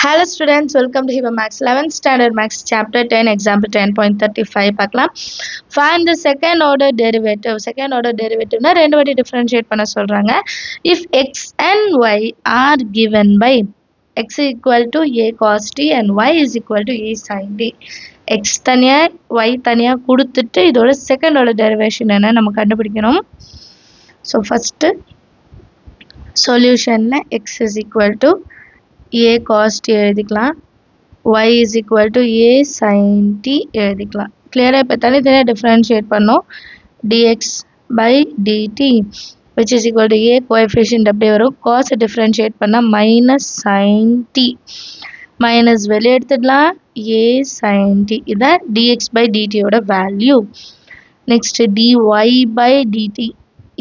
Hello students, welcome to Hiba Max 11th Standard Max Chapter 10 Example 10.35 பார்க்கலாம். Find the second order derivative. Second order derivative na ரெண்டு வாட்டி differentiate பண்ண சொல்றாங்க. If x and y are given by x equal to a cos t and y is equal to a sin t. x தனியா y தனியா கொடுத்துட்டு இதோட second order derivation என்ன நம்ம கண்டுபிடிக்கணும். So first solution ல x is equal to a cos t எழுதிக்கலாம், y is equal to a sin t எழுதிக்கலாம். கிளியரா இப்போ தனித்தனியா டிஃபரன்ஷியேட் பண்ணோம். dx by dt which is equal to a coefficient அப்படியே வரும். cos டிஃபரன்ஷியேட் பண்ணா minus sin t minus வெளியே எடுத்துடலாம் a sin t. இதான் dx by dt ஓட value. Next dy by dt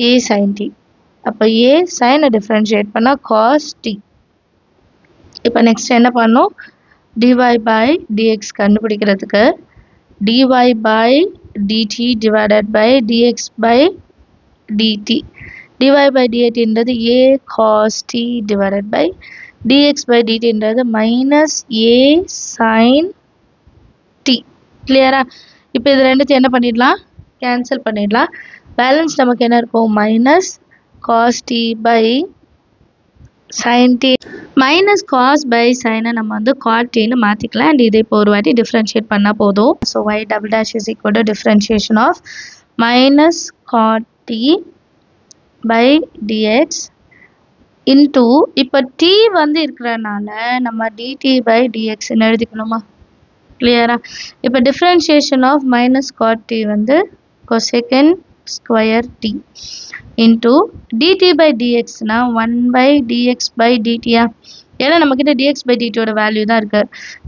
a sin t. அப்போ a sin டிஃபரன்ஷியேட் பண்ணா cos t. இப்போ நெக்ஸ்ட் என்ன பண்ணோம், dy by dx கண்டுபிடிக்கிறதுக்கு dy by dt divided by dx by dt. dy by dt என்றது a cos t divided by dx by dt என்றது minus a sin t. கிளியரா? இப்போ இது ரெண்டுத்தையும் என்ன பண்ணிடலாம், கேன்சல் பண்ணிடலாம். பேலன்ஸ் நமக்கு என்ன இருக்கும், minus cos t by sin t. minus cos by sin நம்ம வந்து cot t னு மாத்திக்கலாம். and இதை இப்போ ஒரு வாட்டி டிஃபரன்ஷியேட் பண்ணா போதும். so y double dash is equal to differentiation of minus cot t by dx into இப்போ t வந்து இருக்கிறனால நம்ம dt by dx னு எழுதிக்கணுமா? கிளியரா? இப்போ differentiation of minus cot t வந்து cosecant square t into dt by dx na 1 by dx by dt யா? ஏன்னா நம்ம கிட்ட dx by dt ஓட வேல்யூ தான் இருக்கு,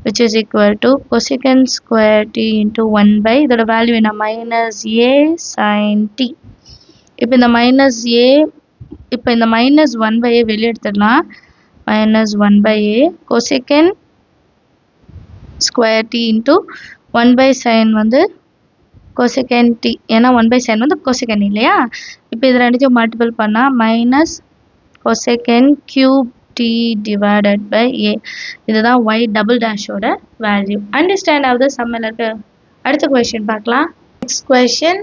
which is equal to cosecant square t into 1 by இதோட வேல்யூ என்ன, minus a sin t. இப்போ இந்த minus a, இப்போ இந்த minus 1 by a வெளியே எடுத்துடலாம். minus 1 by a cosecant square t into 1 by sin வந்து cosecant t. ஏன்னா 1 by sin வந்து cosecant இல்லையா? இப்போ இது ரெண்டுத்தையும் மல்டிபிள் பண்ணா minus cosecant cube t divided by a. இதுதான் y double dash ஓட வேல்யூ. அண்டர்ஸ்டாண்ட் ஆகுது சம்மில் இருக்கு. அடுத்த கொஸ்டின் பார்க்கலாம். Next question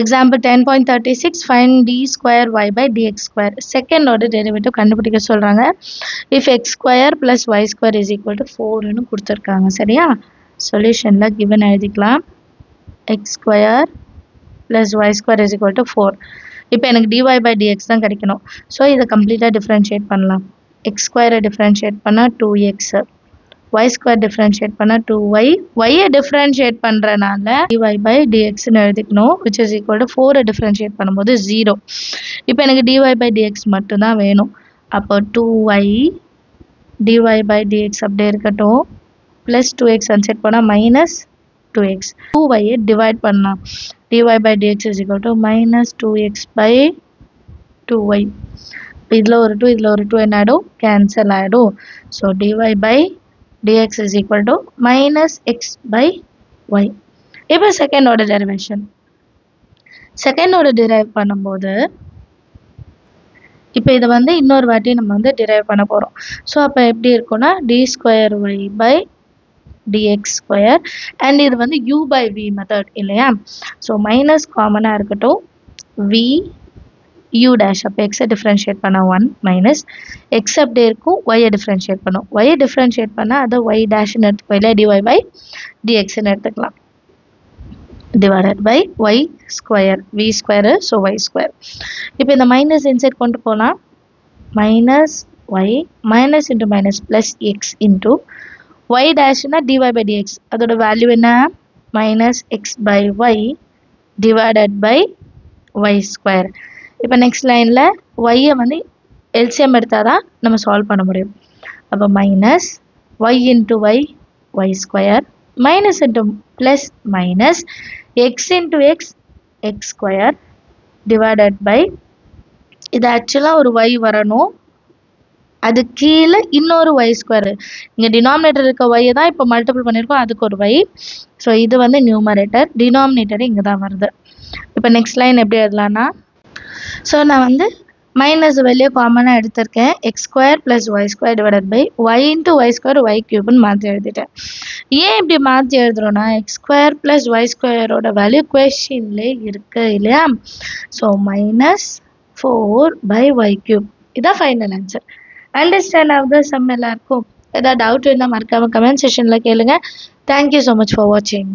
example 10.36 find d square y by dx square. Second order derivative கண்டுபிடிக்க சொல்றாங்க. if x square plus y square is equal to 4 னு கொடுத்துருக்காங்க. சரியா? சொல்யூஷன்ல given எழுதிக்கலாம். x square plus y square is equal to 4. இப்போ எனக்கு dy by dx தான் கிடைக்கணும். ஸோ இதை கம்ப்ளீட்டாக டிஃப்ரென்ஷியேட் பண்ணலாம். x ஸ்கொயரை டிஃப்ரென்ஷியேட் பண்ணால் 2x, y ஸ்கொயர் டிஃப்ரென்ஷியேட் பண்ணால் 2y, y-ஐ டிஃப்ரென்ஷியேட் பண்ணுறனால dy by dxன்னு எழுதிக்கணும், which is equal to 4-ஐ டிஃப்ரென்ஷியேட் பண்ணும்போது 0. இப்போ எனக்கு dy by dx மட்டும்தான் வேணும். அப்போ 2y dy by dx அப்படியே இருக்கட்டும், ப்ளஸ் 2x அன்செட் பண்ணால் மைனஸ் 2x. 2y-ஐ டிவைட் பண்ணலாம். dy by dx is equal to minus 2x by 2y. இதில் ஒரு 2 இதில் ஒரு 2 என்ன ஆகிடும், கேன்சல் ஆகிடும். So dy by dx is equal to minus x by y. இப்போ second order derivation. Second order drive பண்ணும்போது இப்போ இதை வந்து இன்னொரு வாட்டி நம்ம வந்து டிரைவ் பண்ண போகிறோம். ஸோ அப்போ எப்படி இருக்கும்னா d square y by dx square and இது வந்து u by v மெத்தட் இல்லையா? ஸோ மைனஸ் காமனாக இருக்கட்டும், v u dash. அப்போ எக்ஸை டிஃப்ரென்ஷியேட் பண்ணால் 1 மைனஸ் எக்ஸ் அப்படியே இருக்கும், ஒய்யை டிஃப்ரென்ஷியேட் பண்ணும். ஒய்யை டிஃப்ரென்ஷியேட் பண்ணால் அதை y டேஷ்னு எடுத்துக்கோ, இல்லை dy by dxன்னு எடுத்துக்கலாம். Divided by y square, v square, so y square. இப்போ இந்த மைனஸ் இன்சைட் கொண்டு போகலாம். Minus y minus into minus plus X into y டேஷ்னா dy by dx, அதோட வேல்யூ என்ன, minus X by Y divided by y square. இப்போ next லைனில் ஒய்யை வந்து எல்சிஎம் எடுத்தால் தான் நம்ம சால்வ் பண்ண முடியும். அப்போ minus Y into Y square minus into plus minus X into X square divided by, இது ஆக்சுவலாக ஒரு ஒய் வரணும், அது கீழே இன்னொரு y ஸ்கொயர். இங்கே டினாமினேட்டர் இருக்க y தான் இப்போ மல்டிபிள் பண்ணியிருக்கோம், அதுக்கு ஒரு y. ஸோ இது வந்து நியூமரேட்டர், டினாமினேட்டர் இங்கே தான் வருது. இப்போ நெக்ஸ்ட் லைன் எப்படி எழுதலான்னா, ஸோ நான் வந்து மைனஸ் வெளியே காமனாக எடுத்திருக்கேன். X square plus y square divided by y into Y square y க்யூப்னு மாற்றி எழுதிட்டேன். ஏன் இப்படி மாற்றி எழுதுறோன்னா எக்ஸ் ஸ்கொயர் ப்ளஸ் ஒய் ஸ்கொயரோட வேல்யூ கொஷின்லே இருக்கு இல்லையா? ஸோ மைனஸ் 4/y³ இதான் ஃபைனல் ஆன்சர். அண்டர்ஸ்டாண்ட் ஆகுது சம் எல்லாருக்கும்? ஏதாவது டவுட் இருந்தால் மறக்காமல் கமெண்ட் செஷனில் கேளுங்க. தேங்க்யூ ஸோ மச் ஃபார் வாட்சிங்.